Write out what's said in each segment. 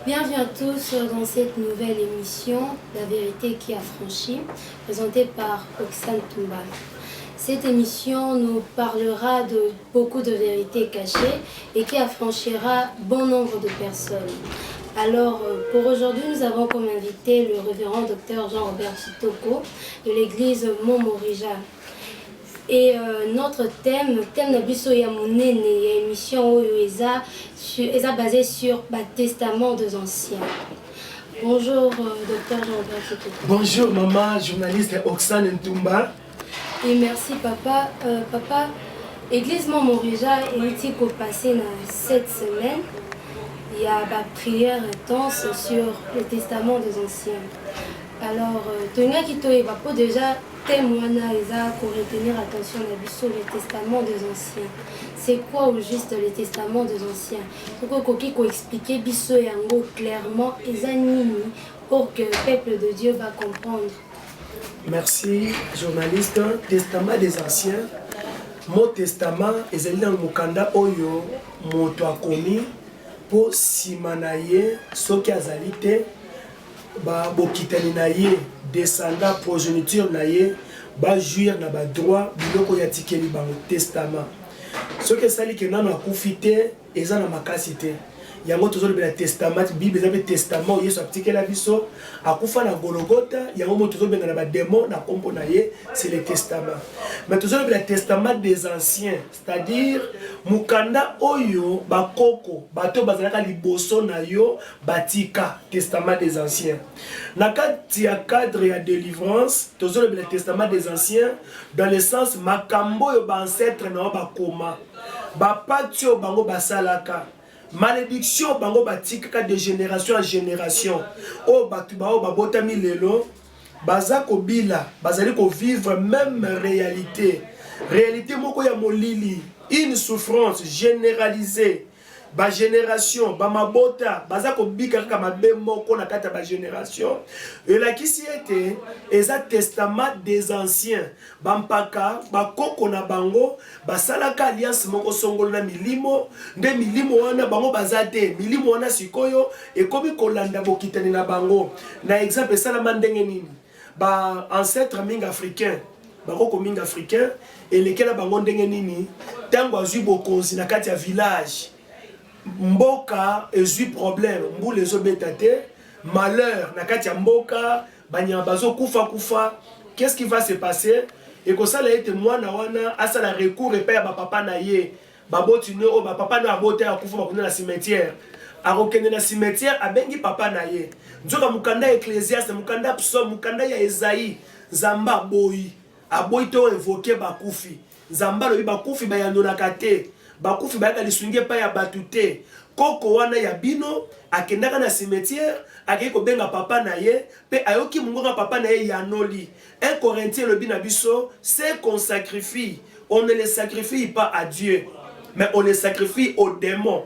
Bienvenue à tous dans cette nouvelle émission, La vérité qui a franchi, présentée par Oxane Toumbal. Cette émission nous parlera de beaucoup de vérités cachées et qui affranchira bon nombre de personnes. Alors, pour aujourd'hui, nous avons comme invité le révérend docteur Jean-Robert Chitoko de l'église Momorija. Et notre thème Nabiso Yamunene, émission est basée sur le testament des anciens. Bonjour, docteur Jean-Robert Chitoko. Bonjour, maman, journaliste Oxane Ntumba. Et merci, papa. Papa, l'église Momorija est passé dans cette semaine. Il y a une prière intense sur le testament des anciens. Alors, Tonya Kito et Vapo déjà témoignent pour retenir attention sur le testament des anciens. C'est quoi au juste le testament des anciens? Pourquoi qu'on expliquer biso yango clairement pour que le peuple de Dieu va comprendre. Merci, journaliste. Testament des anciens. Mon testament est dans le Mukanda Oyo, mon toit commis. Po simanaye soki azali te ba bokitani na ye descendant progéniture na ye ba jouir na ba droit biloko ya tikeli bango testament soki esali ke nano akufi te eza na makasi te yango tozolobela testament bible eza pe testament yesu atikela biso akufa na gologota yango mo tozobenga na badémon na kombo na ye c'est le testament mais tozolobela testament des anciens c'est-à-dire mukanda oyo bakoko bato bazalaka liboso na yo batika testament des anciens na kati ya cadre ya délivrance tozolobela testament des anciens dans le sens makambo oyo baancetre na yo bakoma bapati oyo bango basalaka malédiction bango batika de génération en génération o batu bao babotami lelo baza kobila bazali ko vivre même réalité moko ya molili une souffrance généralisée ba génération ba mabota baza ko bika kaka mabe moko na kata ba génération et la kisi était eza testament des anciens bampaka bakoko na bango basalaka alliance moko songolo na milimo nde milimo wana bango bazate milimo wana sikoyo ekomi kolanda bokitani na bango na exemple salama ndenge nini ba ancêtre mingi africain bakoko mingi africain elekela bango ndenge nini tango azwi bokonzi na kati ya village mboka ezwi problème mbula ezobeta te malheur na kati ya mboka banyama bazokufa qu'est-ce qui va se passer ekosala ete mwana wana asala recours epai ya bapapa na ye baboti ne oyo bapapa na abota akufa bakende na cimetière akokende na cimetière abengi papa na ye nzoka mukanda ecclésiaste mukanda psaume mukanda ya Esaïe nzambe aboyi to invoke bakufi nzambe alobi bakufi bayandolaka te bakufi bayaka lisungi epai ya batu te koko wana ya bino akendaka na cimetière akei kobenga papa na ye pe ayoki mungonga papa na ye yanoli 1 Corinthiens lobi na biso c'est qu'on sacrifie on ne les sacrifie pas à Dieu mais on les sacrifie aux démons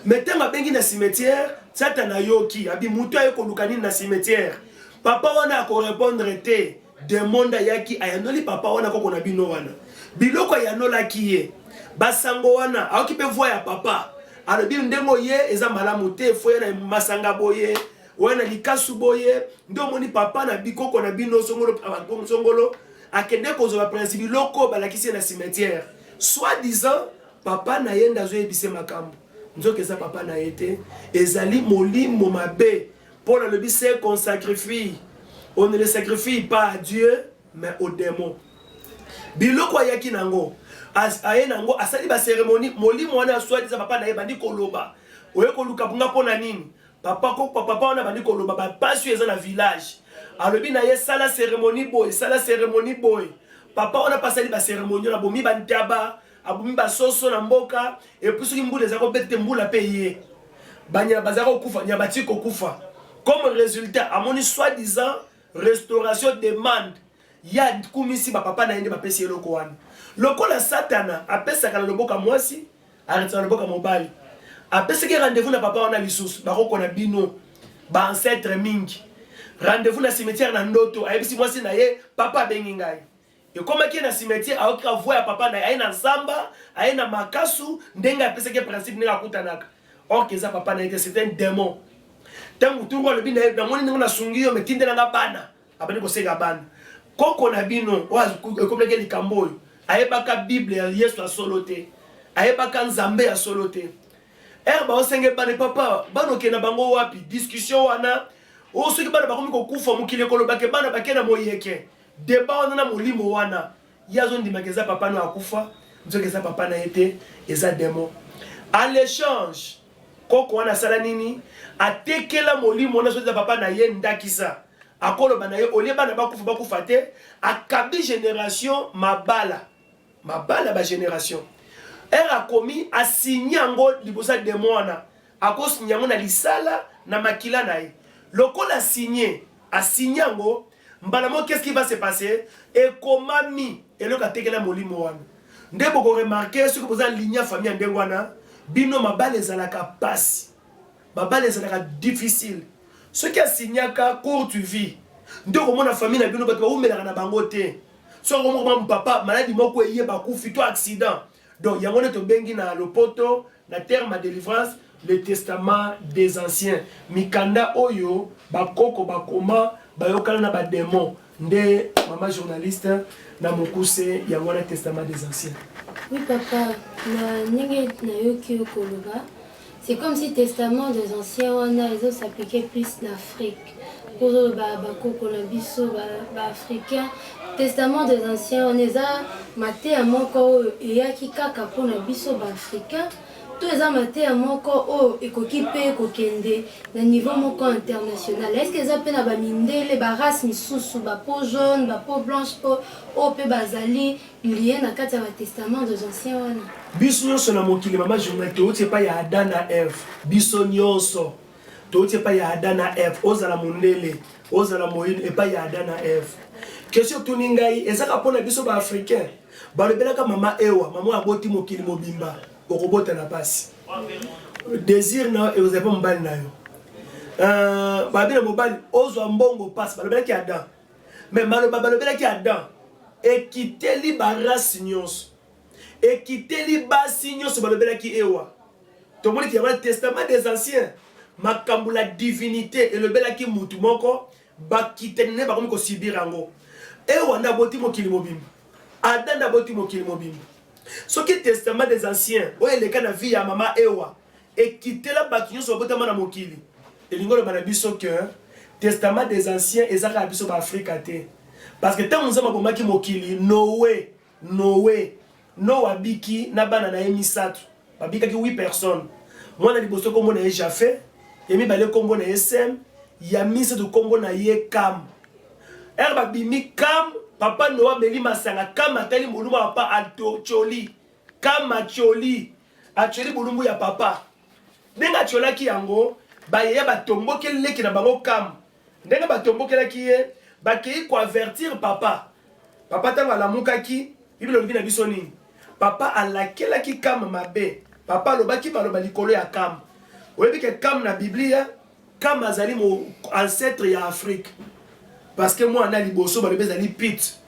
mais ntango abengi na cimetière satana yoki abi mutu ayokoluka nini na cimetière papa wana akorépondre te démon ayaki ayanoli papa wana koko na bino wana biloko ayanolaki ye basango wana aoki pe voix ya papa alobi ndengo ye eza malamu te foye na masanga boye wana likasu boye ndo moni papa na bikoko na bino songolo akende kozwa principe loko balakisi na cimetière soit disant papa na ye ndazo ebise makambo nzoka eza papa na ye te ezali molimo mabe pour le but c'est qu'on sacrifie on ne le sacrifie pas à Dieu mais aux démons biloko ayaki nango aye nango asali ba cérémonie molimo wana soit disant papa na ye bandi koloba oye koluka bunga pona nini papa wana bandi koloba ba pasu eza na village alobi na ye sala cérémonie boy papa wana pasali ba cérémonie na bomi bantaba abomi ba soso na mboka et puis soki mbula za ko bete mbula pe ye banya bazaka kufa nya batiko kufa comme résultat amoni soit disant restauration demande ya kumisi ba papa na yende ba pesi eloko wana lokola satana apesaka na loboka mwasi arrêtera na loboka mobali apesaki rendez-vous na papa wana lisusu bakoko na bino ba ancêtre mingi rendez-vous na cimetière na ndoto ayebisi mwasi na ye papa bengi ngai ekomaki na cimetière aoka voix ya papa na ye aye na nzamba aye na makasu ndenge apesaki principe ndenge akutanaka or keza papa na ye c'est un démon tangu tungo le bina na moni na sungiyo metinde na bana abani ko sega bana koko na bino wazi kompleke likambo ayebaka bible ya Yesu asolote ayebaka nzambe ya solote ba osenge bana papa bano ke na bango wapi discussion wana o soki bana bakomi ko kufa mukile kolobake bana bakena moyeke débat wana na molimo wana yazo ndimaka papa no akufa nzokeza papa na ete eza démon à l'échange koko wana sala nini atekela molimo wana soza papa na ye ndakisa akoloba na ye olie bana bakufa te akabi génération mabala ba génération a commis a signé ngo libosa démon wana akosigné ngo na lisala na makila na ye lokola signé a signé ngo mbalamo qu'est-ce qui va se passer et comment mi et le katekela molimo wana nde boko remarquer ce que vous avez ligne famille ndengo wana bino mabale ezalaka pasi mabale ezalaka difficile ce qui a signé ka courte vie nde komona famille na bino bato baumelaka na bango te so komona papa maladie moko eye bakufi to accident donc yango ne to bengi na lopoto na terme de délivrance le testament des anciens mikanda oyo bakoko bakoma bayokana na ba démon nde mama journaliste na mokuse yango na testament des anciens. Oui papa, na ndenge na yoki okoloba, c'est comme si testament des anciens wana ils s'appliquaient plus l'Afrique. Pour bakoko na biso ba africain, testament des anciens on eza maté à moko eyaki kaka pona biso ba africain. Tout les amatés à mon corps et coquipé kokende le niveau moko international. Est-ce que ça peut na ba minde les baras misusu ba peau jaune ba peau blanche peau o pe bazali lié na kati ya testament des anciens wana. Biso nyonso na mokili mama journée to tie pa ya Adam na Eve. Biso nyonso to tie pa ya Adam na Eve ozala mondele ozala moyine et pa ya Adam na Eve. Question tuningai ezaka pona biso ba africain. Ba lebelaka mama ewa mama aboti mokili mobimba. Okobota na pasi désir na et vous avez pas mbali na yo babina mobali ozwa mbongo pasi balobelaki Adam mais maloba balobelaki Adam ekiteli barasi nyonso ekiteli basi nyonso balobelaki ewa tomoni ki ya testament des anciens makambo la divinité elobelaki mutu moko bakitene bakomi ko subir yango ewa na boti mokili mobimba Adam na boti mokili mobimba. Ce qui est testament des anciens, ouais les cas de vie à maman Ewa et quitter la bâtiment sur votre maman mokili. Et l'ingolo banabiso que testament des anciens et ça rabiso ba Afrique parce que tant nous avons maki mokili Noé no abiki na bana na emisatu babika ki 8 personnes. Moi na liboso kombo na Jafé et mi balé kombo na Sem ya mise de kombo na ye Kam. Herba bimi Kam papa Noah meli masanga kama tali mulumbu papa alto choli kama choli acholi mulumbu ya papa ndenga cholaki yango baye batomboke leki na bango kam ndenga batomboke laki ye bakei ko avertir papa tanga la mukaki bibelo bina biso nini papa alakelaki kam mabe papa lobaki baloba likolo ya kam oyebi ke kam na biblia kam azali mo ancêtre ya Afrique. Parce que moi, on a liboso, on a pit.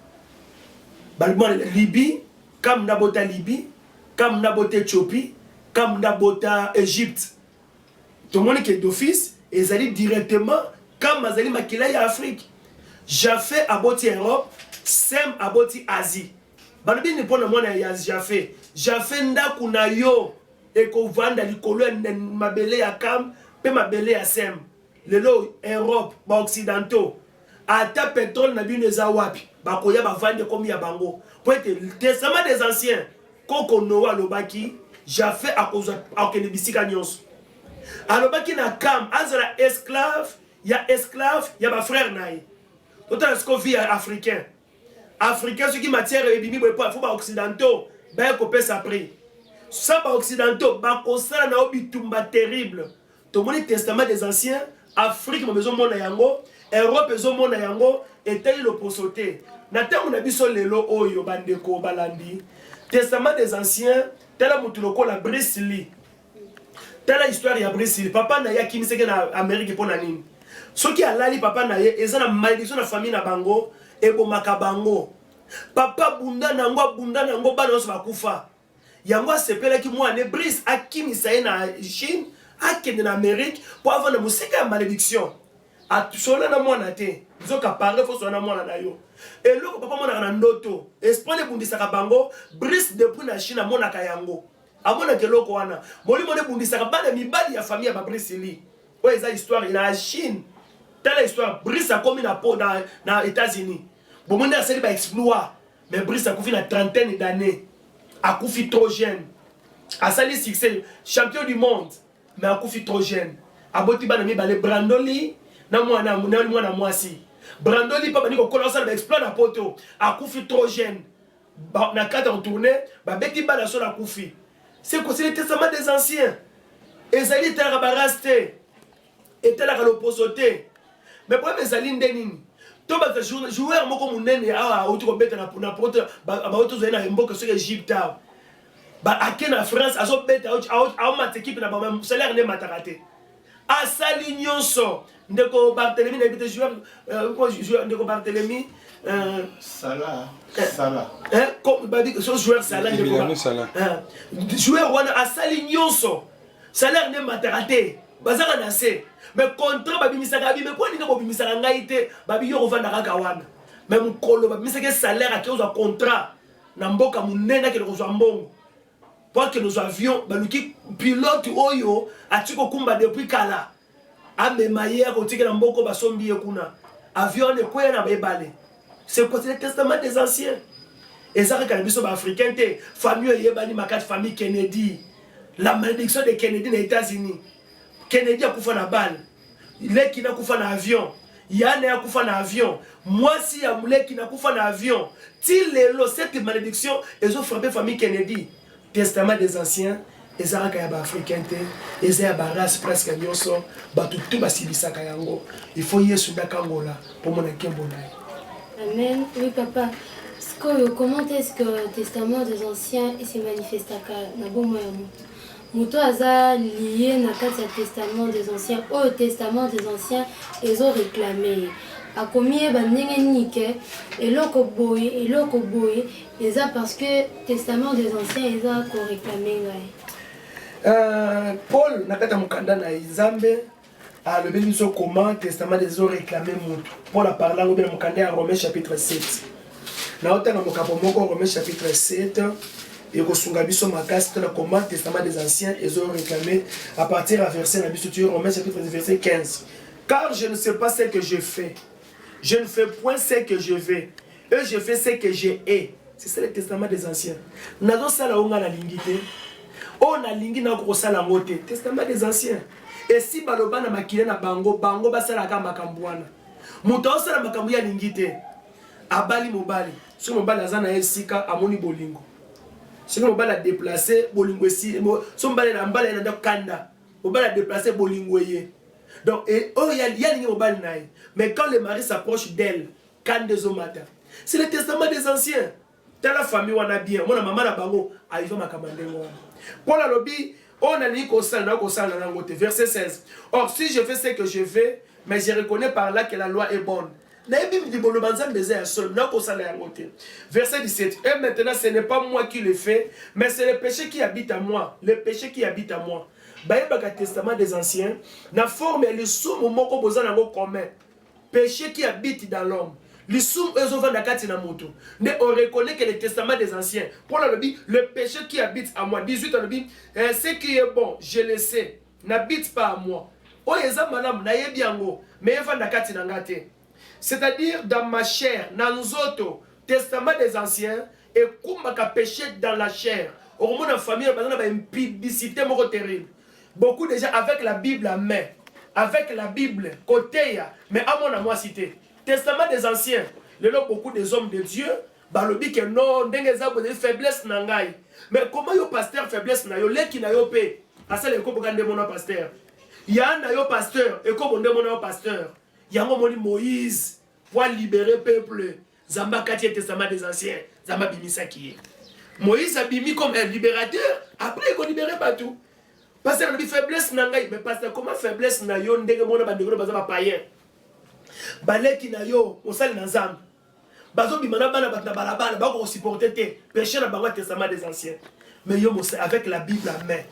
Libye, comme Nabota Libye, comme Nabota Éthiopie, comme Nabota Égypte. Tout le monde qui est d'office, ils allaient directement comme Azali Makila et Afrique. Jafé aboti Europe, Sem aboti Asie. Balobi ne pona mona ya Jafé. Jafé nda kuna yo et ko vanda likolo mabele ya Kam, pe mabele ya Sem. Lelo Europe, ba occidentaux. Ata pétrole na bino eza wapi bakoya bavande komi ya bango po ete testament des anciens koko Noa lobaki Jafé akozwa akende bisika nyonso alobaki na Kam azala esclave ya ba frère naye totala siko vie africain ce qui matière ebimi boye faut ba occidentaux ba kopesa prix ça ba occidentaux ba kosala na obitumba terrible to moni testament des anciens Afrique mo besoin mona yango Europe ezomona yango etali loposote na tango na biso lelo oyo bandeko balandi testament des anciens tala mutu lokola Bruce Lee tala histoire ya Bruce Lee papa na ya kimiseke na Amérique pona nini soki alali papa na ye eza na malédiction na famille na bango ebomaka bango papa bunda nango bana nyonso bakufa yango asepelaki mwana Bruce akimisa ye na Chine akende na Amérique pour avoir na musika ya malédiction atusola na mwana te nzoka parle faut sona mwana na yo eloko papa mona na ndoto esprit ebundisaka bango Brice depuis na Chine mona kayango amona keloko wana molimo ne bundisaka bana mibali ya famille ya Brice li o eza histoire na Chine telle histoire Brice a commis na États-Unis bon monde a seli ba exploit mais Brice a coufi na trentaine d'années a coufi trop jeune a sali succès champion du monde mais a coufi trop jeune a boti bana mibale Brandoli na mwana mwasi Brandoli papa niko kola ba exploit na poto a coufi trop jeune na cadre en tournée ba beti bana so na coufi c'est quoi c'est le testament des anciens ezali tera baraste et tela ka l'opposé mais pour mes alines denini to ba joueur moko munene a auto ko beta na poto ba auto zo na mboka sur Égypte ba akena France azo beta a mat équipe na ba salaire ne matarate a sali nyonso ndeko Barthélemy na bita joueur ndeko Barthélemy Salah comme ba dit ce joueur Salah ndeko joueur wana a sali nyonso salaire ne matarate bazaka na se mais contrat babimisaka abi mais quoi ninga bobimisaka ngai te babi yo kovanda kaka wana mais mukolo babimisaka salaire akozwa contrat na mboka munene ke kozwa mbongo pour que nos avions baluki pilote oyo atiko kumba depuis kala amema ye akotike na mboko basombi kuna avion ne kwena na bebale c'est quoi c'est le testament des anciens et ça que biso ba africain te famille yebani makat famille Kennedy la malédiction de Kennedy aux États-Unis Kennedy a kufa na balle Leki na kufa na avion Yana a kufa na avion moi si ya Leki na kufa na avion ti lelo cette malédiction ils ont frappé famille Kennedy testament des anciens ezalaka ya ba africain te eza ya ba race presque nyonso batu tu basibisaka yango il faut yesu ndakangola pour mona kembo naye. Amen. Oui papa, comment est-ce que le testament des anciens se manifestaka na bomo ya moto moto aza lié na kati ya testament des anciens au testament des anciens ezo réclamé akomi ye bandenge nini ke eloko boye eza parce que testament des anciens eza koréclame ngai. Paul na kati ya mokanda na Nzambe alobi biso comment testament des ezo réclame moto Paul aparla ngo bena mokanda ya Romains chapitre 7 na otanga mokapo moko Romains chapitre 7 et kosunga biso makasi na comment testament des anciens ezo réclamé à partir à verset na biso tu Romains chapitre verset 15 car je ne sais pas ce que je fais. Je ne fais point ce que je veux, et je fais ce que je hais. C'est ça le testament des anciens. Nazo sala onga na lingite. On a lingi na ko sala ngote. Testament des anciens. Et si baloba na makile na bango basala ka makambwana. Muto osala makambu ya lingite. Abali mobali. Si mobali azana esika amoni bolingo. Si mobali a déplacer bolingo si so mobali na mbala na kanda. Mobali a déplacer bolingo ye. Donc, mais quand le mari s'approche d'elle, quand des hommes matin, c'est le testament des anciens. Dans la famille, on a bien. Mon maman a bango, arrive ma commande. Pour la lobby, on a dit verset 16. Or, si je fais ce que je veux, mais je reconnais par là que la loi est bonne. Verset 17. Et maintenant, ce n'est pas moi qui le fais, mais c'est le péché qui habite à moi. Le péché qui habite à moi. Baïbaka testament des anciens, na forme le soum moko bozana ngo commun. Péché qui habite dans l'homme. Le soum ezova na kati na moto. Mais on reconnaît que le testament des anciens. Pour le péché qui habite à moi. 18 on dit ce qui est bon, je le sais, n'habite pas à moi. O eza manam na yebi yango, mais eva na kati na ngate. C'est-à-dire dans ma chair, na nzoto, testament des anciens et kumaka péché dans la chair. Au moment de famille, on a une impudicité terrible. Beaucoup déjà avec la Bible à main, avec la Bible côté, mais à mon moi cité. Testament des anciens, beaucoup des hommes de Dieu, balobi que non, des faiblesse nangai. Mais comment yo pasteur faiblesse na yo leki na yo pe? Asa le ko bogande mon pasteur. Ya na yo pasteur et ko bonde mon pasteur. Yango moni Moïse pour libérer peuple. Zamba kati testament des anciens, Zamba bimisa qui Moïse a bimi comme un libérateur, après il a libéré partout. Parce que la faiblesse nangai, mais parce que comment faiblesse na yo ndenge mona bandeko baza ba païen. Baleki na yo, on sale na nzambe. Bazo bimana bana batna balabala, ba ko supporter te péché na bango testament des anciens. Mais yo avec la Bible à main.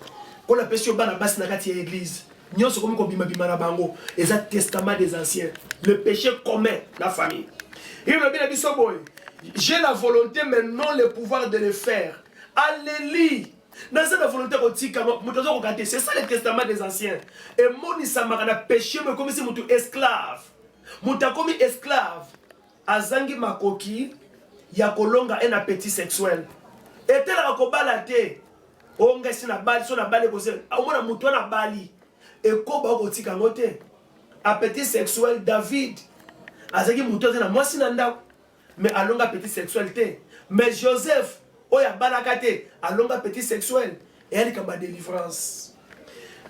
on a péché au bas bas na kati église. Nyon so comme bima bima na bango. Et ça testament des anciens. Le péché commun la famille. Il a bien dit ça boy. J'ai la volonté mais non le pouvoir de le faire. Alléluia. Dans cette volonté c'est ça le testament des anciens. Et mon samara na péché mais comme si mon esclave. Mon comme esclave. Azangi makoki ya kolonga un appétit sexuel. Et tel akobala te. Onga si na bali so na bali ko se. Omona mutu na bali. Et ko ba ko tika ngote. Appétit sexuel David. Azangi mutu na mwasi na ndako. Mais alonga appétit sexuel te. Mais Joseph oya balakate alonga appétit sexuel et elle comme délivrance.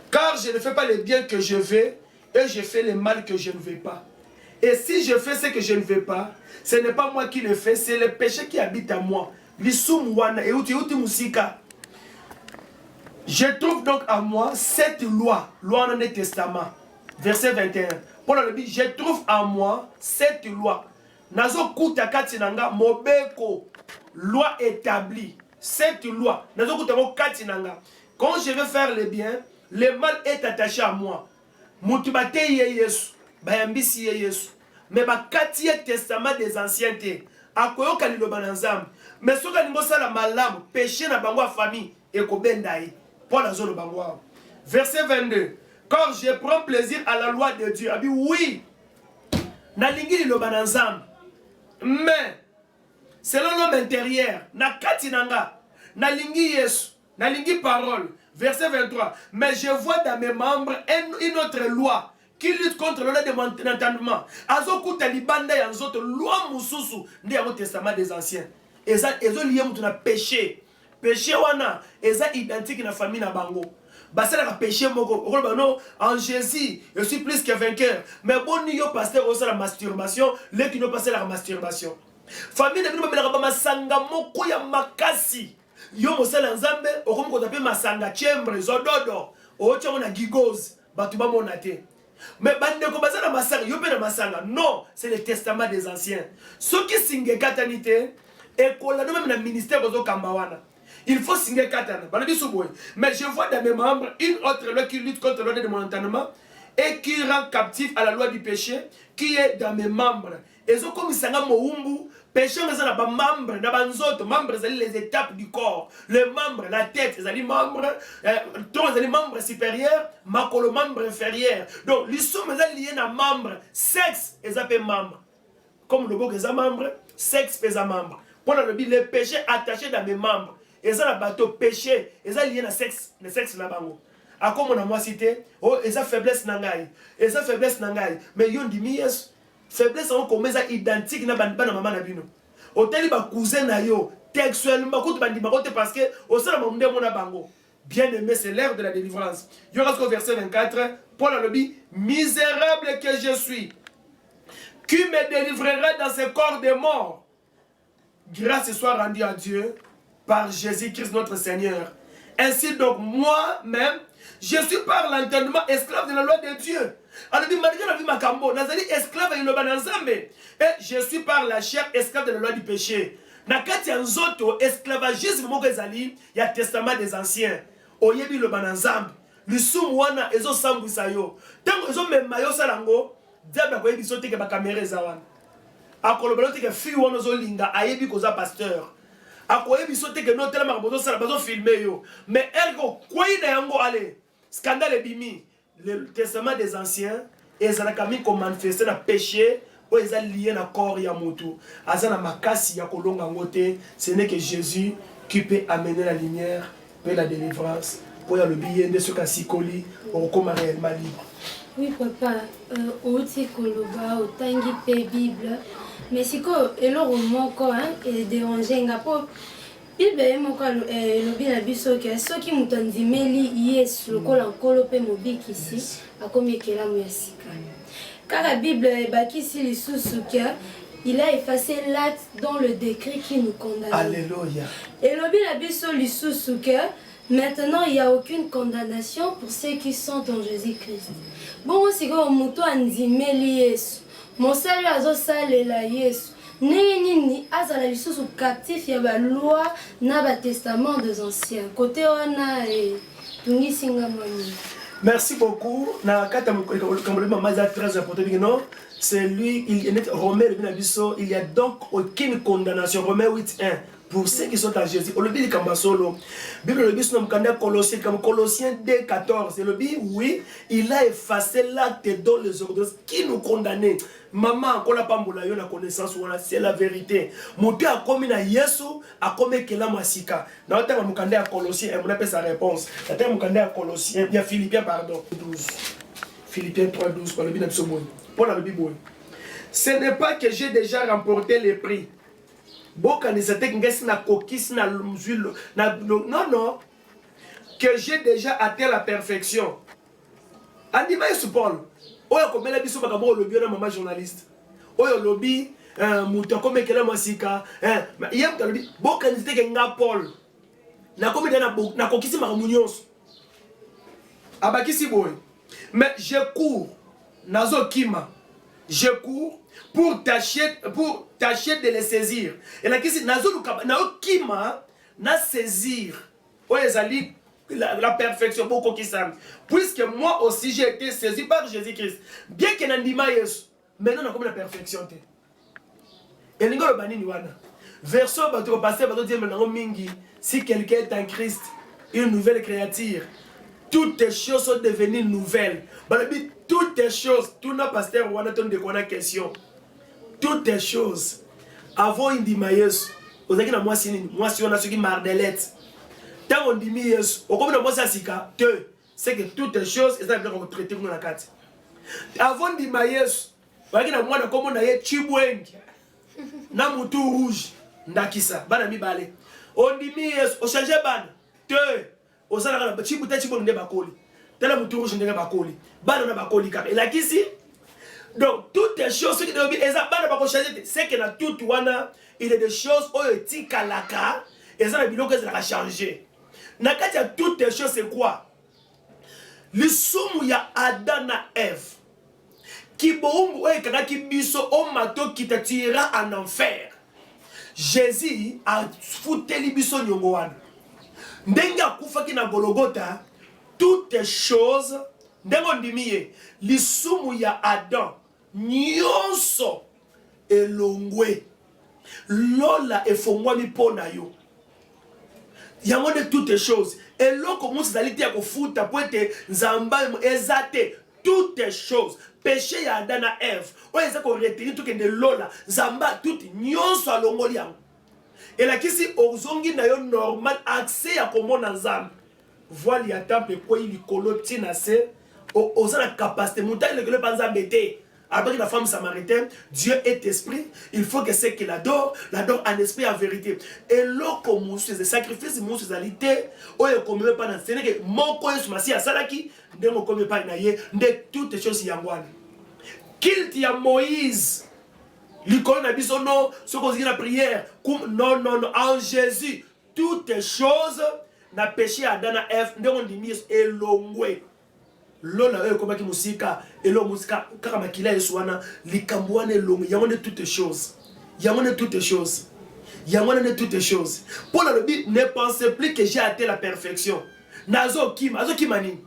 Car je ne fais pas le bien que je veux et je fais le mal que je ne veux pas. Et si je fais ce que je ne veux pas, ce n'est pas moi qui le fais, c'est le péché qui habite en moi. Je trouve donc en moi cette loi, loi dans le testament. Verset 21. Paul a dit, je trouve en moi cette loi. Nazo kuta katinanga mobeko, loi établie. Cette loi, nazo kuta katinanga. Quand je veux faire le bien, le mal est attaché à moi. Mutubate yesu. Bayambisi yesu. Mais bakati ye testament des anciens te. Akoyoka liloba na nzambe. Mais soka ningo sala malamu, péché na bango famille et ko bendaï. Paul a zolo bango. Verset 22. Quand je prends plaisir à la loi de Dieu, abi oui. Na lingi liloba na nzambe. Mais selon l'homme intérieur, na kati nanga, na lingi yesu, na lingi parole. Verset 23. Mais je vois dans mes membres une autre loi qui lutte contre le loi de l'entendement. Azoku talibanda ya nzoto loi mususu ndi ya testament des anciens. Eza lié mutu na péché. Péché wana eza identique na famille na bango. Basala ka péché moko. Non, en Jésus, je suis plus que vainqueur. Mais bon yo pasteur osa la masturbation, les qui no passer la masturbation. Famille na bino ba ba masanga moko ya makasi. Yo mosala nzambe okomi ko taper masanga chambre zododo. O tchamo na gigoz, batu ba monate. Mais bandeko bazana masanga, yo pe na masanga. Non, c'est le testament des anciens. Ceux qui singent katanité et qu'on a même le ministère de Kambawana. Il faut signer katana. Mais je vois dans mes membres une autre loi qui lutte contre l'ordre de mon entendement et qui rend captif à la loi du péché qui est dans mes membres. Et so comme sanga moumbu, péché mais ça n'a pas membre, n'a pas autres membres, c'est les étapes du corps, les membres, la tête, c'est les membres, c'est les membres supérieurs, makolo membre inférieur. Donc les sous mais liés à membre, sexe et ça peut membre. Comme le beau que ça membre, sexe et ça membre. Pour le dit les péchés attachés dans mes membres. Et ça la bateau péché, et ça lié à sexe, le sexe là bango. A comme on a moi cité, oh et ça faiblesse nangai, et ça faiblesse nangai. Mais yon dit yes. Faiblesse on comme ça identique na bana maman na bino. Hôtel ba cousin na yo textuellement ko bandi ba côté parce que au sein mon ndé mona bango. Bien aimé c'est l'heure de la délivrance. Yo jusqu'au verset 24, Paul a dit misérable que je suis. Qui me délivrera dans ce corps de mort? Grâce soit rendue à Dieu par Jésus-Christ notre Seigneur. Ainsi donc moi-même je suis par l'entendement esclave de la loi de Dieu. Alors, esclave et je suis par la chair esclave de la loi du péché. Nakati anzoto esclavagisme moko ezali ya testament des anciens. Oyebi lo bananzambe. Lisumu wana ezo sambwisa yo. Tango ezo mema yo salango, diable akoyebi so teke ba caméra ezawana. Akoloba teke fi wana zo linga ayebi koza pasteur. Akoyebi so teke no tellement bozo sala bazo filmer yo. Mais ergo koina yango ale. Scandale bimi, le testament des anciens, et ça a comme manifesté le péché, ou ils ont lié le corps ya motu. Azana makasi ya kolonga ngote, ce n'est que Jésus qui peut amener la lumière, et la délivrance. Pour le billet de ce cas sikoli, on comme réellement libre. Oui papa, outi koloba, otangi pe Bible, mais si ko eloro moko hein, et déranger ngapo. Bible est mon cas le bien abisso que ceux qui m'ont dit meli yes le col en colope mobile ici a combien qu'elle a musique car la Bible est bâtie ici les sous que il a effacé l'acte dans le décret qui nous condamne. Alléluia. Et le bien abisso les sous que maintenant il n'y a aucune condamnation pour ceux qui sont en Jésus-Christ. Bon c'est que mon mouton a dit meli yes mon salut a zo sale la yes nini azala lisusu captif ya baloi na batestament des anciens côté wana tungisinga mwani. Merci beaucoup. Na kata maman très important non. C'est lui, il est Romain le Binabiso, il y a donc aucune condamnation. Romain 8:1 pour ceux qui sont en Jésus. On le dit comme solo. Bible le dit dans Colossiens comme Colossiens 2:14. Et le dit oui, il a effacé l'acte dont les ordonnances qui nous condamnaient. Maman, quand la pambola yo na connaissance c'est la vérité. Monter a commis na Yesu, a commis que la masika. Na otama mukande à Colossiens, on appelle sa réponse. La terme mukande à Colossiens, bien Philippiens pardon. 12. Philippiens 3:12 pour le bien absolument. Pour la Bible. Ce n'est pas que j'ai déjà remporté les prix. Non, non. Que j'ai déjà atteint la perfection. Andima Yesu Paul. Oyo komela biso bakabo lobi na maman journaliste. Oyo lobi muto comme kela masika. Yem ka lobi bokaniste ke nga Paul. Na komi na kokisi makamunyos. Abakisi boy. Mais je cours. Nazo kima. Je cours pour tâcher de les saisir. Et là, nazo kima na saisir. Oyezali la perfection beaucoup qui s'aiment. Puisque moi aussi j'ai été saisi par Jésus-Christ. Bien que n'andima Yesu, maintenant on a comme la perfection. Et l'ingo le bani niwana. Verso bato passer bato dire maintenant mingi si quelqu'un est en Christ, une nouvelle créature. Toutes les choses sont devenues nouvelles. Toutes les choses, tout nos pasteurs on a de question. Toutes les choses. Avant une dimayeuse, vous avez moi si on a ce qui mardelette. Tant on dit Yesu, au comme moi ça c'est que toutes les choses elles sont traitées dans la carte. Avant di mayesu, baki na mwana comme on a yé chibwengi. Na mutu rouge ndakisa bana mibale. On dit Yesu, au changer ban. Te au sala na chibuta chibonde bakoli. Tela mutu rouge ndenge bakoli. Bana na bakoli kaka. Et là qu'ici donc toutes les choses qui doivent être bana bako changer c'est que na tout wana il y a des choses au etika laka et ça biloko ça va changer. Na kati ya toutes les choses c'est quoi? Lisumu ya Adam na Ève. Qui boumbu e kaka ki biso o mato qui te tirera en enfer. Jésus a foutu libiso nyongo wana. Ndenga kufa ki na Golgotha toutes les choses ndengo ndimiye lisumu ya Adam nyonso elongwe lola efongwa mipona yo. Yango de toutes les choses. Et là, comment ça allait dire futa pour être nzamba ezate toutes les choses. Péché ya Adam na Ève. O eza ko retenir tout que de lola nzamba tout nyonso alongoli yango. Et là kisi ozongi na yo normal accès ya komona nzamba. Voile ya temple ko yi likolo tina se oza la capacité montagne le panza bété. Après la femme samaritaine, Dieu est esprit. Il faut que ce qu'il adore en esprit, en vérité. Et là, comme ces sacrifices, ces alités, on ne commet pas dans le Sénégal. Mon coin sur ma scie à Salaki, ne me commet pas de toutes les choses yangouane. Qu'il y a Moïse, l'icône a dit son nom, ce qu'on dit la prière. Non, non, non, en Jésus, toutes les choses n'a péché à Dana F, ne on dit mis et l'ongoué. Lola eux comme qui musika et lo musika kaka makila yesuana likambwane longo yamone toutes les choses yamone toutes les choses yamone toutes les choses pour le dit ne pensez plus que j'ai atteint la perfection nazo kima nani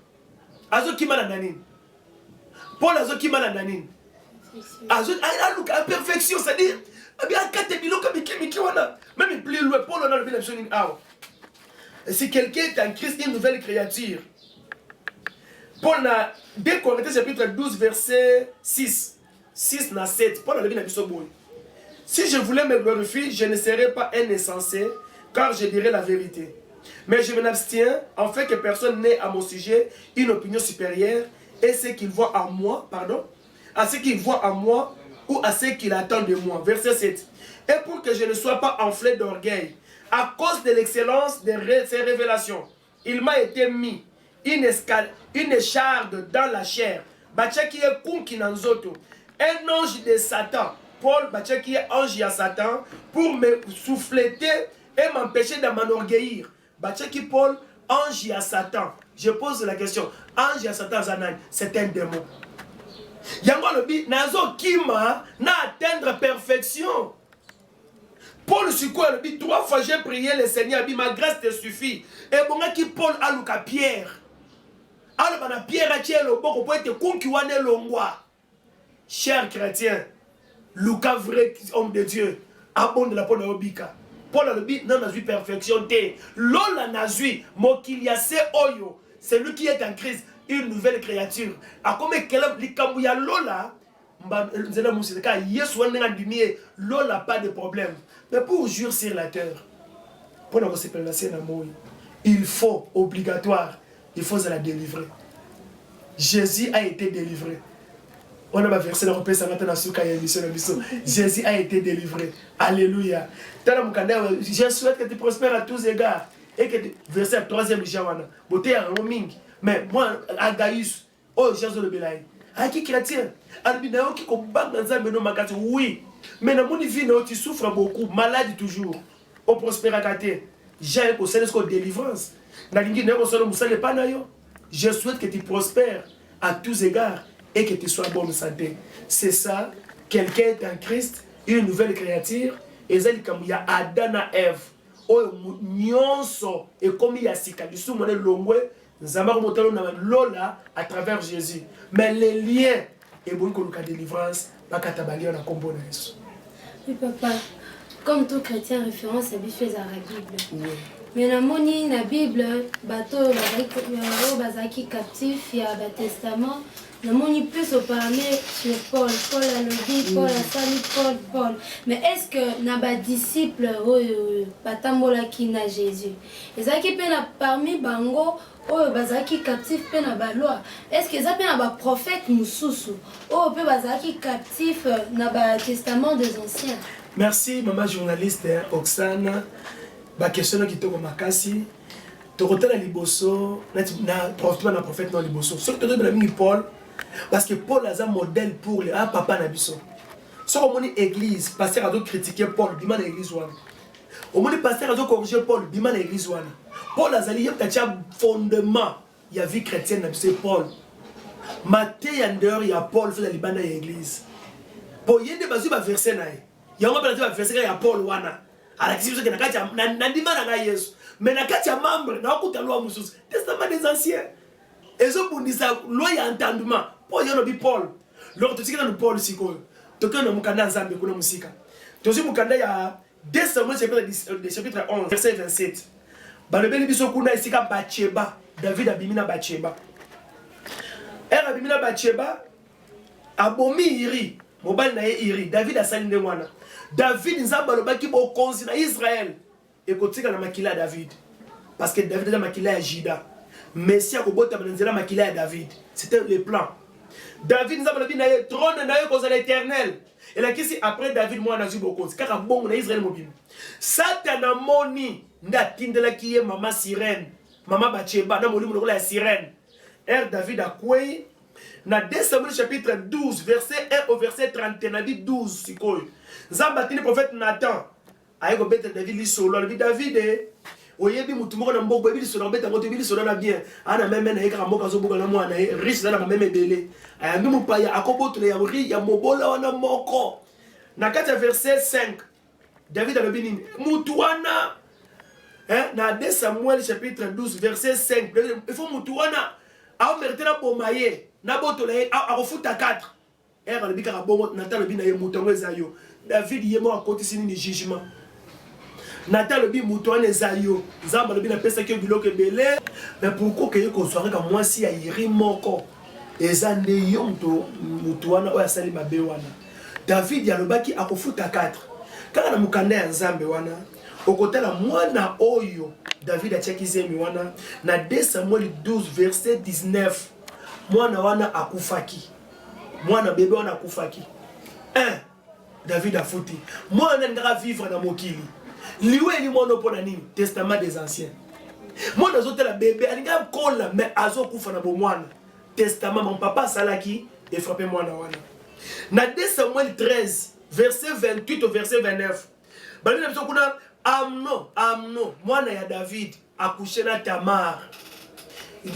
azo kima na nani pour azo kima na nani azo la perfection c'est à dire bien kate biloko mikimiki wana même plus loin pour le bien absolument ah si quelqu'un est en Christ une nouvelle créature. Paul a 2 Corinthiens chapitre 12 verset 6 na 7. Paul a dit si je voulais me glorifier, je ne serais pas un insensé, car je dirais la vérité. Mais je m'abstiens, en fait que personne n'ait à mon sujet une opinion supérieure et ce qu'il voit en moi, à ce qu'il voit en moi ou à ce qu'il attend de moi. Verset 7. Et pour que je ne sois pas enflé d'orgueil, à cause de l'excellence de ces révélations, il m'a été mis une écharde dans la chair. Qui est un ange de Satan. Paul, qui est ange à Satan, pour me souffleter et m'empêcher de m'enorgueillir. Qui Paul, ange à Satan. Je pose la question, ange à Satan, c'est un démon. Yango le dit, nazo kima na atteindre perfection. Paul a dit 3 fois j'ai prié le Seigneur, il dit ma grâce te suffit. Et bon qui Paul a Luka Pierre. Alors na Pierre a tié le bon pour être conquérant longwa. Chers chrétiens, Luka vrai homme de Dieu, abonde la Paul obika. Paul a dit non n'a vu perfection te. Lola n'a vu mokiliase oyo, c'est lui qui est en Christ, une nouvelle créature. A comme quel likambuya lola Lola pas de problème. Mais pour jurer sur la terre, pour nous se placer dans l'amour, il faut, obligatoire, il faut se la délivrer. Jésus a été délivré. On a versé dans le Jésus a été délivré. Alléluia. Je souhaite que tu prospères à tous égards. Et que tu verset 3e Jawana. Mais moi, Agaïus, oh Jésus le Belaï. À qui chrétien? Oui. Mais dans mon vie, tu souffres beaucoup, malade toujours. Au prospérité. J'ai une délivrance. Je souhaite que tu prospères à tous égards et que tu sois en bonne santé. C'est ça, quelqu'un est en Christ, une nouvelle créature, et il y a Adam et Ève. Et comme il y a Sika, du sous-monnaie longwe, nous avons Lola à travers Jésus. Mais les liens, et bon qu'on a délivrance, pas qu'à tabaler, on a composé. Oui, papa. Comme tout chrétien, référence à Bible. Oui. Mais dans la Bible, bateau, bazaki captif, il y a le testament. Dans mon plus au parler sur Paul. Paul a le dit, Paul a sali, Paul. Mais est-ce que n'a pas disciple, batambola qui n'a Jésus? Et ça qui peut parmi bango. Oh, bazaki captif pe na ba loi. Est-ce que ça peut na ba prophète mususu? Oh, pe bazaki captif na ba testament des anciens. Merci maman journaliste Oksana. Ba question qui to makasi. To kotala liboso na prophète na liboso. Surtout de la mingi Paul parce que Paul a un modèle pour les papa na biso. So on moni église, pasteur a critiquer Paul, bima na église wana. On moni pasteur a corriger Paul, bima na église wana. Paul Azali, il y a un fondement. Il y a vie chrétienne, c'est Paul. Matthieu, il y a Paul, il y a l'église. Pour y aller, il y a un verset. Il y a un verset, il y a Paul. Il y a un verset, il y a Jésus. Mais il y a un membre, il y a un loi musus. Testament des anciens. Et ce pour dire ça, loi y a entendement. Paul, il y a Paul. Lors de ce qu'il y a Paul, c'est quoi? Tu as un mukanda ensemble, tu as un musique. Tu as un mukanda, il y a 2 Samuel chapitre 11, verset 27. Balobeli biso kuna isika Bathsheba, David abimina Bathsheba. Abimina Bathsheba, abomi Iri, mobali na ye Iri, David asali nde wana. David nzamba lobaki bo konzi na Israël. Ekotika na makila ya David. Parce que David a makila ya Juda. Messia kobota banzela makila ya David. C'était le plan. David nzamba lobi na ye trône na ye koza l'Éternel. Et là qu'ici après David moi na zubo konzi car bon na Israël mobile. Satan a moni nda tindela ki ye mama sirène, mama Bathsheba na molimo lokola ya sirène. David a kwei na 2 Samuel chapitre 12 verset 1 au verset 31 na dit 12 sikoyo. Nzamba tini prophète Nathan aye ko beta David li solo le David oyebi mutu moko na mboko ebi solo beta ngoto ebi solo na bien ana meme na yeka mboka zo boka na mwana riche na meme belé ayambi mupaya akoboto ya ri ya mobola wana moko na 4 verset 5 David alobi nini mutu wana dans 2 Samuel chapitre 12 verset 5 il faut mutuana a mérité na bomaye na boto la a refuta 4 le bika bongo Nathan le bi na ye mutongo ezayo David yemo a côté sini ni jugement Nathan le bi mutuana ezayo nzamba le bi na pesa ke biloko belé mais pourquoi que ko soirée comme moi si ya iri moko ezande yonto mutuana o ya sali mabe wana David ya lobaki a refuta 4 kaka na mukanda ya nzambe wana okotala mwana oyo David a tchekizemi wana na 2 Samuel 12 verset 19 mwana wana akufaki mwana bébé wana akufaki David a fouti mwana ngara vivre na mokili liwe ni mwana pona nini testament des anciens mwana zotela bébé alinga kola mais azokufa na bomwana testament mon papa salaki et frappé mwana wana na 2 Samuel 13 verset 28 au verset 29 balina biso kuna Amnon, mwana ya David, accouché na Tamar.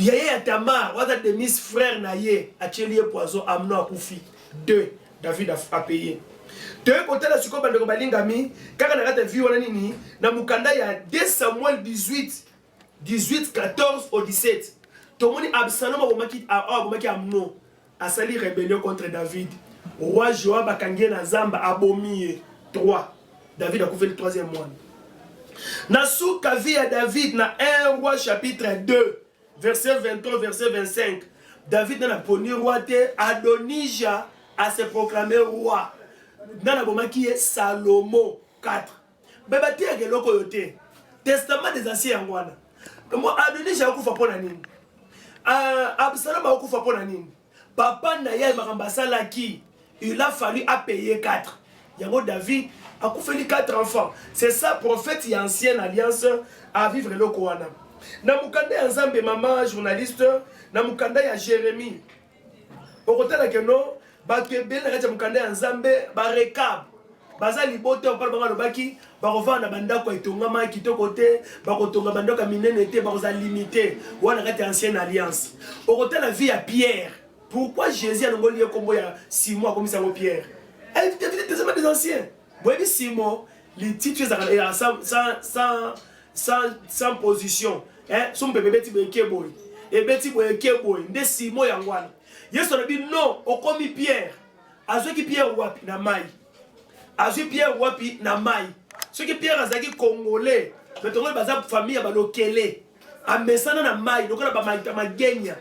Yaye ya Tamar, wata demis frère na ye, a tchélié poison, Amnon a koufi. 2, David a payé. Tu es côté la suko bandeko balingami, kaka na kata vie wana nini, na mukanda ya 2 Samuel 18, 14 au 17. Tomoni Absalom abomaki Amnon, asali rébellion contre David. Roi Joab akangie na zamba abomi 3. David a couvert le 3e mois. Na souka vie à David na 1 roi chapitre 2, verset 23, verset 25. David n'a poni roi te, Adonija a se proclamé roi. Nana bomaki Salomon 4. Beba te ageloko yote. Testament des anciens ngwana. Moi Adonija akufa pona nini? Absalom akufa pona nini? Papa na ya makambasala ki, il a fallu à payer 4. Yango David a fait 4 enfants. C'est ça, prophète et ancienne alliance à vivre le Koana. Namukanda ya Nzambe, maman journaliste, Namukanda ya Jérémie. Au côté de Keno, Bakebel, Namukanda ya Nzambe, Barekab. Baza libote, on parle de Baki, Barova na bandako etongama kito côté, Bakotonga bandako minene te, Barosa limité, ou on arrête ancienne alliance. Au côté de la vie à Pierre. Pourquoi Jésus a lié comme il y a 6 mois comme ça au Pierre? Elle était des anciens. Vous voyez 6 mois, les titres sans position. Son bébé petit boy. Et petit boy boy. Des 6 mois yangwan. Yes on a dit non, au comme Pierre. A ceux qui Pierre wapi na mai. A ceux Pierre wapi na mai. Ceux qui Pierre azaki congolais. Mais ton bazar famille a balokele. A mesana na mai, donc on a ba magenya.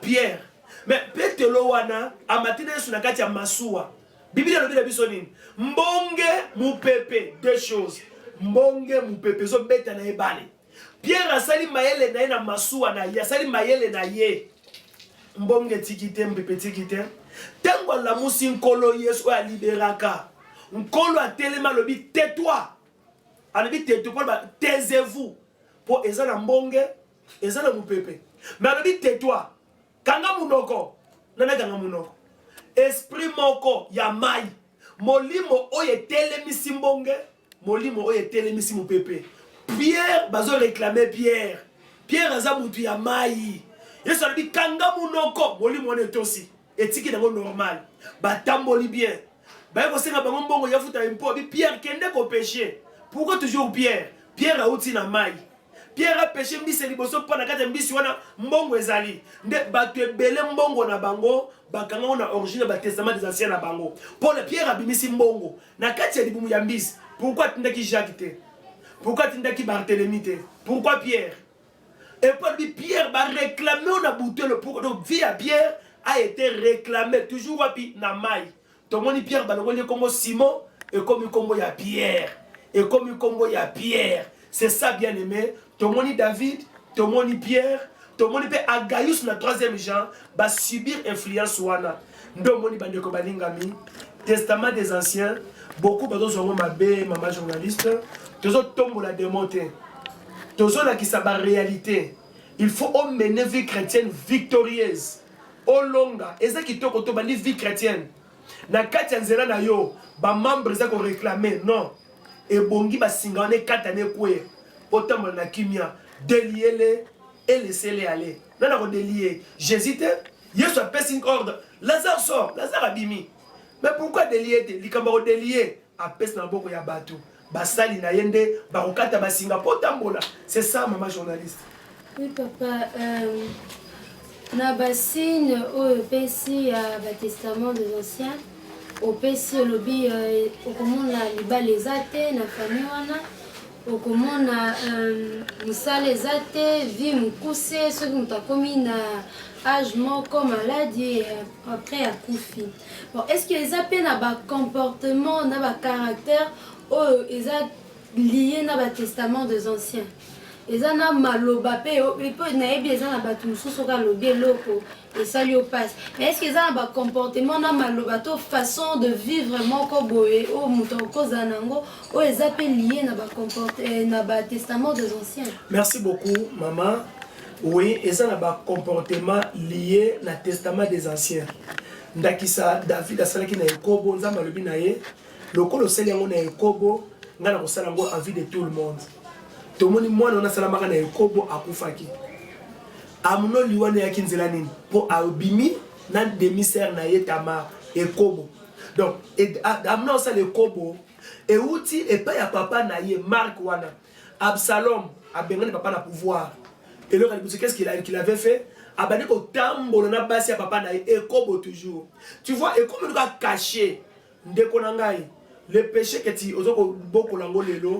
Pierre. Mais Petelo wana amatine sur la carte ya Masua. Bible a dit bisonine. Mbonge mupepe, 2 choses. Mbonge mupepe zo beta na ebale. Pierre asali mayele na ye na Masua na ye, asali mayele na ye. Mbonge tikite mpepe tikite. Tango la musi nkolo Yesu a liberaka. Nkolo a telema lobi tais-toi. Alobi tais-toi ba taisez-vous. Pour ezana mbonge, ezana mupepe. Mais alobi tais-toi. Kanga munoko, nana kanga munoko. Esprit moko ya mai. Molimo oye telemisi mbonge, molimo oye telemisi mupepe. Pierre bazo réclamer Pierre. Pierre aza mutu ya mai. Yesu a dit kanga munoko, molimo ne tosi. Etiki nango normal. Batamboli bien. Ba ko senga bango mbongo ya futa impo bi Pierre kende ko péché. Pourquoi toujours Pierre? Pierre a uti na mai. Pierre a péché mbisi liboso pana kata mbisi wana mbongo ezali. Nde batwe bele mbongo na bango bakanga ona origine ba testament des anciens na bango. Pour le Pierre a bimisi mbongo na kati ya libumu ya mbisi. Pourquoi tindaki Jacques te? Pourquoi tindaki Barthélemy te? Pourquoi Pierre? Et puis Pierre va réclamer on a bouté le pour donc vie à Pierre a été réclamé toujours wapi na mai. Donc on dit Pierre balongoli comme Simon et comme il y a Pierre et comme il y a Pierre. C'est ça bien aimé. Tomoni David, Tomoni Pierre, Tomoni pe Agaius na 3e Jean va subir influence wana. Ndomoni bandeko balingami. Testament des anciens, beaucoup de gens ont mabé maman journaliste, tous autres tombent la démonter. Tous autres qui savent la réalité. Il faut mener vie chrétienne victorieuse. Au longa, et ça qui toque autour de vie chrétienne. Na kati nzela na yo, ba membre za ko réclamer non. Et bongi ba singane katane kwe. Autant na kimia, délier-les et laisser-les aller. Nana ko délier. J'hésite. Yesu a passé une ordre. Lazare sort, Lazare abimi. Mais pourquoi délier te? Likamba délier a pes na boko ya batou. Basali na yende, barokata basinga potambola. C'est ça maman journaliste. Oui papa, na bassine au PC à testament des anciens. Au PC au lobby au comment la liba les athées na famille wana. Au comment na musa les athées vie mukuse ceux qui ont commis na âge moko maladie après à koufi. Bon, est-ce que les appels na ba comportement na ba caractère ou ils a lié na ba testament des anciens? Ils ont maloba pe et peut na bien na ba tout so ka lobé loko et ça lui passe. Mais est-ce qu'ils ont ba comportement na maloba to façon de vivre moko boé o mutoko zanango ou ils appellent lié na ba comportement na ba testament des anciens? Merci beaucoup maman. Oui, et ça n'a pas comportement lié au testament des anciens. Ndakisa David a salaki na ekobo nzamba lobi na ye. Lokolo seli yango na ekobo ngana ko sala ngo envie de tout le monde. Tomoni mwana na sala maka na ekobo akufaki. Amuno liwana yaki nzela nini po abimi na demi-sœur na ye Tamar ekobo. Donc, amenant ça le kobo, et outil, et pas ya papa naïe, Marc Wana, Absalom, a besoin de papa na pouvoir. Et là, qu'est-ce qu'il avait fait? Abani ko tambo na basi ya papa naïe, et kobo toujours. Tu vois, et comme il doit cacher, ndekonangai, le péché que tu as beaucoup lango lelo,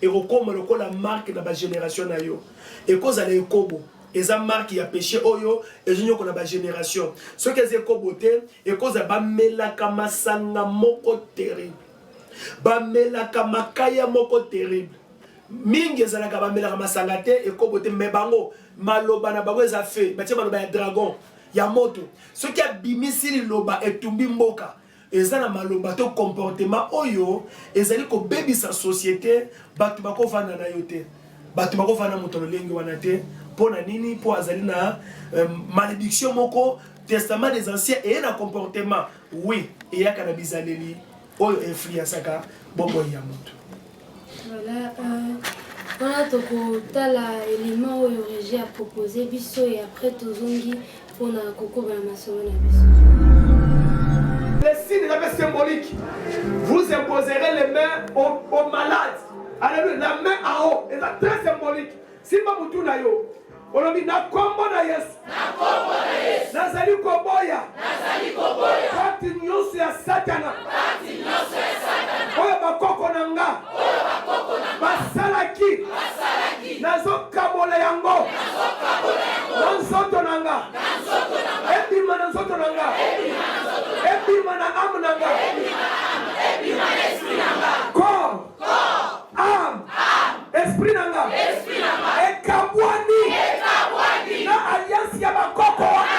et comme la marque de la génération naïo, et cause à l'écobo. Et ça marque y a péché oyo et je qu'on a ba génération ce que c'est koboté et cause ba melaka masanga moko terrible ba melaka makaya moko terrible mingi ezalaka ba melaka masanga te et koboté mais bango maloba na bango eza fait ba tia maloba ya dragon ya moto ce qui a bimisili loba etumbi mboka eza na maloba to comportement oyo ezali ko baby sa société batu bako vana na yote batu bako vana moto lengi wana te. Pour nini pour azali na malédiction moko testament des anciens et un comportement oui et ya kana bizaleli oyo influence ka bobo ya moto. Voilà on a toko tala élément oyo Régie a proposé biso et après tozongi pour na koko ba masolo na biso. Les signes est symbolique. Vous imposerez les mains aux malades. Alléluia, la main en haut est très symbolique. Si pas mutu na yo on dit na kombo na Yesu. Nazali koboya. Kati nyonso ya Satana. Oyo bakoko nanga. Basalaki. Nazo kabola yango. Nanzoto nanga. Ebima nanzoto nanga. Ebima na âme nanga. Corps. Âme. Esprit nanga. Ekabwani. Na alliance ya bakoko wana.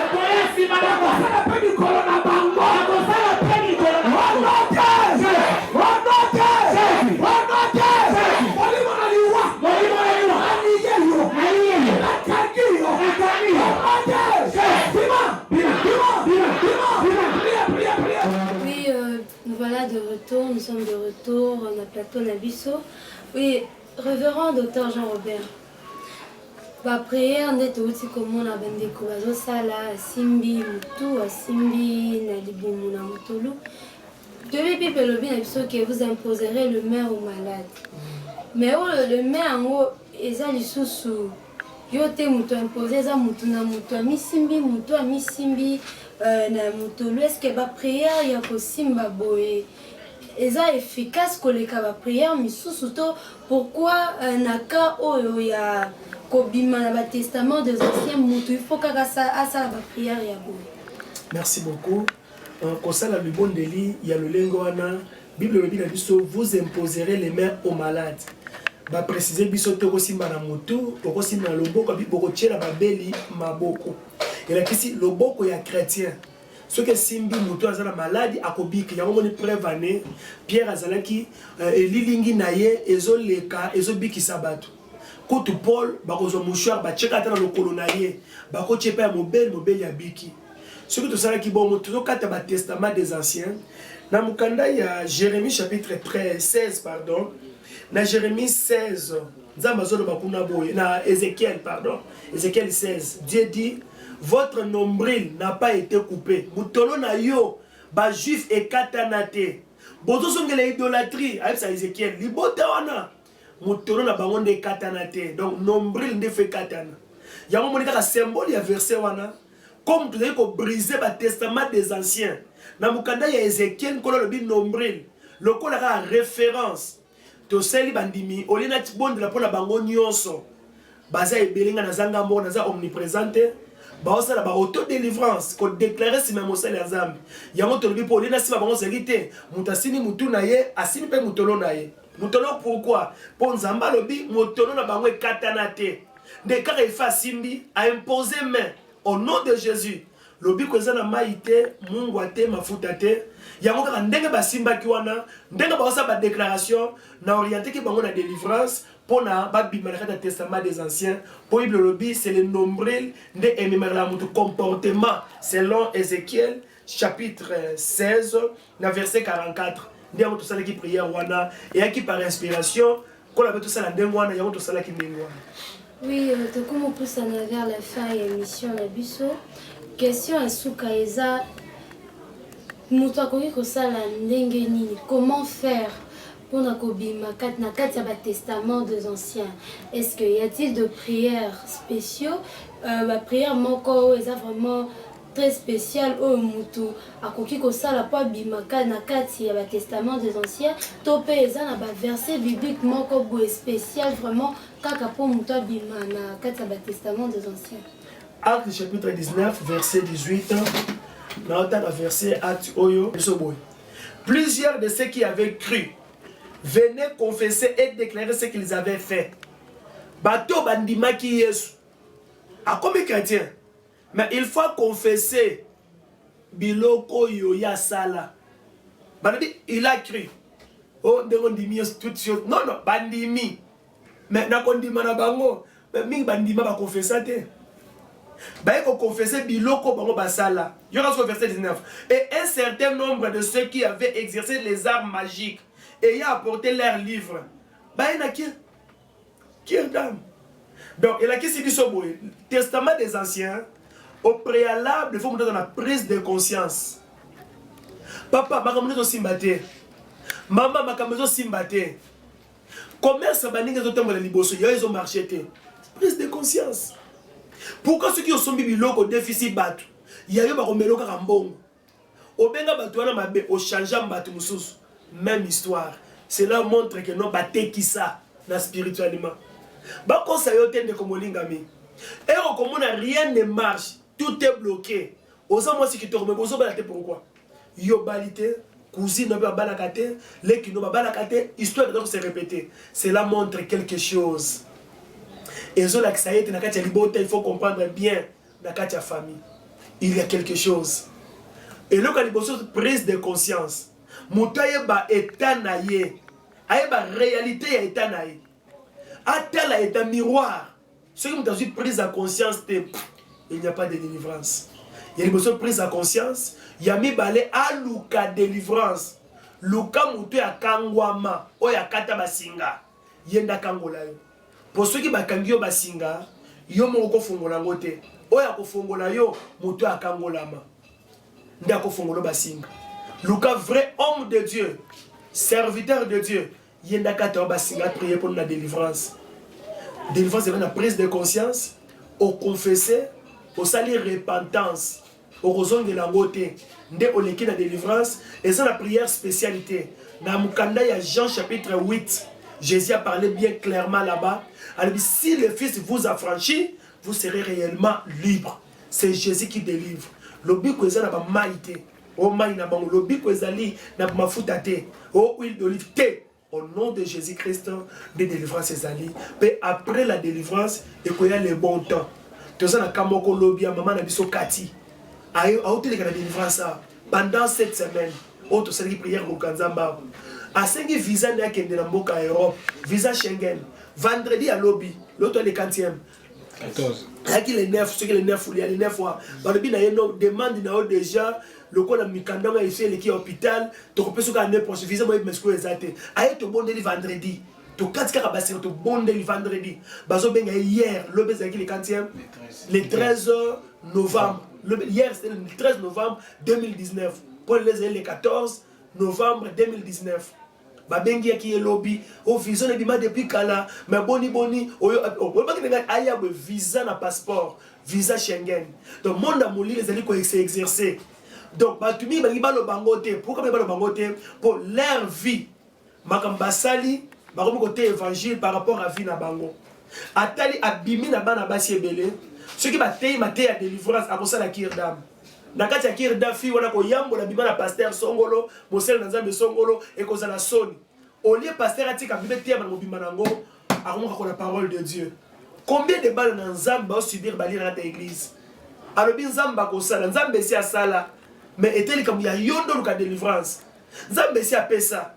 Alliance ya bakoko. Sala pe ni corona bango. Sala pe ni corona. Wanote. Molimo na liwa. Aniyelo. Nakagio. Oui, nous voilà de retour, nous sommes de retour on a plateau Nabiso. Oui, révérend docteur Jean-Robert. Ba prière ndete uti komona bandeko bazosala simbi mutu simbi na libumu na mutulu. Depuis Bible lobi na biso que vous imposerez le main aux malades. Mais le main en haut eza lisusu yo te mutu imposer eza mutu na mutu misimbi mutu misimbi na mutulu. Est-ce que ba prière ya ko simba boye eza efficace koleka ba prière misusu to pourquoi naka oyo ya kobima na ba testament des anciens mutu il faut kaka ça la prière ya boye. Merci beaucoup. Kosala le bon délit ya lolengo wana Bible lobi na biso vous imposerez les mains aux malades. Ba préciser biso to kosimba na mutu to kosimba na loboko bi boko tiela ba beli maboko. Et la kisi loboko ya chrétien. Ce que simbi mutu azala malade akobiki yango moni prévané Pierre azalaki elilingi naye ezoleka ezobiki sabatu. Kotu Paul bakozo mouchoir ba cheka tana lokolo naye bako chepa ya mobile ya biki. Ce que tout ça qui bon moto kata ba testament des anciens na mukanda ya Jérémie chapitre 16 pardon na Jérémie 16 nzamba zolo bakuna boye na Ézéchiel pardon Ézéchiel 16 Dieu dit votre nombril n'a pas été coupé mutolo na yo ba juif et katanate bozo songela idolâtrie avec ça Ézéchiel libota wana mutolo na bango de katanate donc nombril nde fait katana yango monika ka symbole ya verset wana comme tu dis qu'on briser le testament des anciens. Dans le cas Ézéchiel, on a le nombril. Le cas la référence. Tu sais, les bandimi, on a dit bon de la pour la bango nyonso. Baza et belinga na zanga mo na za omniprésente. Baosa la ba auto-délivrance. Qu'on déclare si même au sel ya zambi. Yango to le pour les nasi ba bango serité. Mutasini mutu na ye, asini pe mutolo na ye. Mutolo pourquoi? Pour nzamba lobi, mutolo na bango katanate. De cas il fa simbi a imposer main. Au nom de Jésus, lobi kozana maïté, mungwate, mafutate, yango kaka ndenge basimba kiwana, ndenge baosa ba déclaration, na orienté ki bango na délivrance, pour na ba bimalaka na testament des anciens, pour Bible lobi, c'est le nombril de émémère mutu comportement, selon Ézéchiel, chapitre 16, na verset 44. Ndiango tout ça qui prière wana, et qui par inspiration, qu'on avait tout ça la ndenge wana, yango tout ça qui ndenge wana. Oui, comme on pousse vers la fin et l'émission la biso. Question à Soukaeza. moto akoki kosala ndenge nini, comment faire pour nakobima na kati ya batestament des anciens? Est-ce qu'il y a-t-il de prières spéciaux, prière moko eza vraiment très spécial oyo moto akoki kosala po abimaka na kati ya batestament des anciens, to mpe eza na baverset biblique moko boye spécial vraiment kaka po moto abima na kati ya batestament des anciens? Acte chapitre 19 verset 18 dans le verset Acte oyo. Plusieurs de ceux qui avaient cru venaient confesser et déclarer ce qu'ils avaient fait. Bato bandimaki Yesu. A comme chrétien, mais il faut confesser biloko yo ya sala. Bandimi, il a cru. Oh, ndimi toutes choses. Non, non, bandimi. Mais na kondima na bango, mais mingi bandima ba confessate. Bah, il confesser biloko bango basala. Il y aura ce verset 19. Et un certain nombre de ceux qui avaient exercé les arts magiques ayant apporté leurs livres. Bah, il y en a qui est dame. Donc, il y a qui s'est dit ce mot. Testament des anciens, au préalable, il faut monter dans la prise de conscience. Papa, ma caméra simbate. Maman, ma caméra simbate. Commerce, baninga zotembo la liboso, ils ont marché. Prise de conscience. Pourquoi ceux qui ont sombi biloko déficit batu? Il y a eu un meloko kambongo. Au benga batuana mabe, au changeant batu mususu. Même histoire. Cela montre que non baté qui ça, na spirituellement. Ba konsayote de komolingami. Et au commun rien ne marche, tout est bloqué. Aux hommes aussi qui te remettent, aux hommes pourquoi? Yobalité, cousine n'a pas balakate, les qui n'ont pas balakate, histoire de se répéter. Cela montre quelque chose. Et zo la ça y est, na katia libote, il faut comprendre bien na katia famille. Il y a quelque chose. Et là quand il prise de conscience, moutaye ba état naie, aye ba réalité ya état naie. Atel est un miroir. Ceux qui ont une prise à conscience, il n'y a pas de délivrance. Il y a une besoin de prise à conscience. Il y a mis balé à Luka délivrance. Luka moutou ya kangwama, o ya kata basinga. Yenda kangola yo. Pour ceux qui bakangyo basinga, yo moko fongola ngote. O ya ko fongola yo, moutou ya kangolama. Nda ko fongola basinga. Luka vrai homme de Dieu, serviteur de Dieu. Yenda kata basinga prier pour la délivrance. Délivrance c'est la prise de conscience, au confesser, au salir repentance, au raison de la beauté, nde oleki la délivrance et c'est la prière spécialité. Dans Mukanda il y a Jean chapitre 8, Jésus a parlé bien clairement là-bas. Alors si le Fils vous affranchit, vous serez réellement libre. C'est Jésus qui délivre. Lobi ko ezana ba maïté, o maï na bango lobi ko ezali na mafuta te, o huile d'olive te. Au nom de Jésus-Christ, de délivrance ses alliés. Mais après la délivrance, il y a le bon temps. Tu sais, quand lobby, maman a dit Kati. A ôté la délivrance pendant cette semaine. Autre série prière au Kanzamba. A 5 visa n'a qu'un de la Moka Europe. Visa Schengen. Vendredi à lobby. L'autre est le 40e. 14. Il y a les 9, ceux qui les 9, il y a les 9 fois. Vendredi, il y a une demande déjà. Le coup, il y a fait l'équipe hôpital. Tu peux se gagner pour ce visa. Moi, je me suis dit, aïe, tu bon délai vendredi. Tu as 4 cas, tu bon délai vendredi. Bazo benga hier, le baiser qui le 40e, le 13 novembre. Hier, c'était le 13 novembre 2019. Pour les 14 novembre 2019. Babengi qui est lobby au visa depuis kala mais boni aya visa na passeport visa Schengen donc monde amoli les ali ko exercer donc batumi bangi balo bangote pourquoi balo bangote pour leur vie makambasali bakomi côté évangile par rapport à vie na bango atali abimi na bana basi ebele ceux qui batay maté à délivrance à ça la kirdam nakati ya kirda fi wana ko yambo na bima na pasteur Songolo mosel na Nzambe Songolo et ko za soni au lieu pasteur atika bibetia na mobima nango akomoka ko la parole de Dieu. Combien de balles na Nzamba subir balira na église alobi Nzamba ko sala Nzambe si asala mais eteli comme ya yondo luka délivrance Nzambe si apesa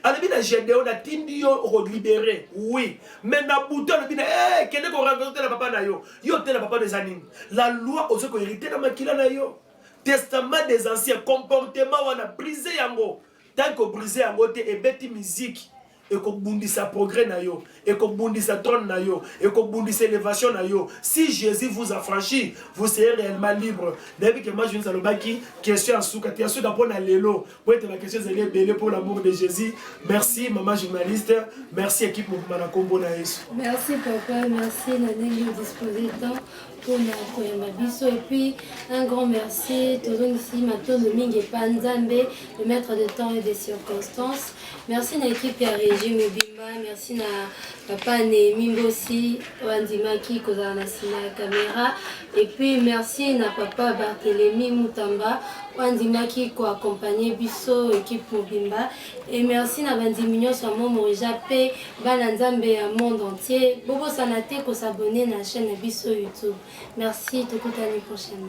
alobi na Gédéon na tindi yo ko libérer oui mais na bouton alobi na kende ko rencontrer na papa na yo yo te na papa des animes la loi ose ko hériter na makila na yo. Testament des anciens, comportement, on a brisé yango. Tant que brisé yango, te ebeti musique. ekobundisa progrès na yo, ekobundisa trône na yo, ekobundisa élévation na yo. Si Jésus vous a franchi, vous serez réellement libre. Depuis que moi je nous allons qui question en souka, tu as su d'apprendre à l'élo. Pour être ma question c'est belé pour l'amour de Jésus. Merci maman journaliste, merci équipe Mouvement na Kombo na Yesu. Merci papa, merci Nadine de disposer de temps pour ma biso. Et puis un grand merci toujours ici maintenant de Mingue Panzambe, le maître de temps et des circonstances. Merci à l'équipe à Régime Bimba, merci à papa Némi aussi, Wandimaki Kozana la caméra. Et puis merci à papa Barthélémy Moutamba, Wandimaki qui a accompagné Bisso, équipe Mobimba. Et merci à Bandimignon sur mon Jappé, Balanzambe à monde entier. Bobo Sanate pour s'abonner à la chaîne Bisso YouTube. Merci, tout l'année prochaine.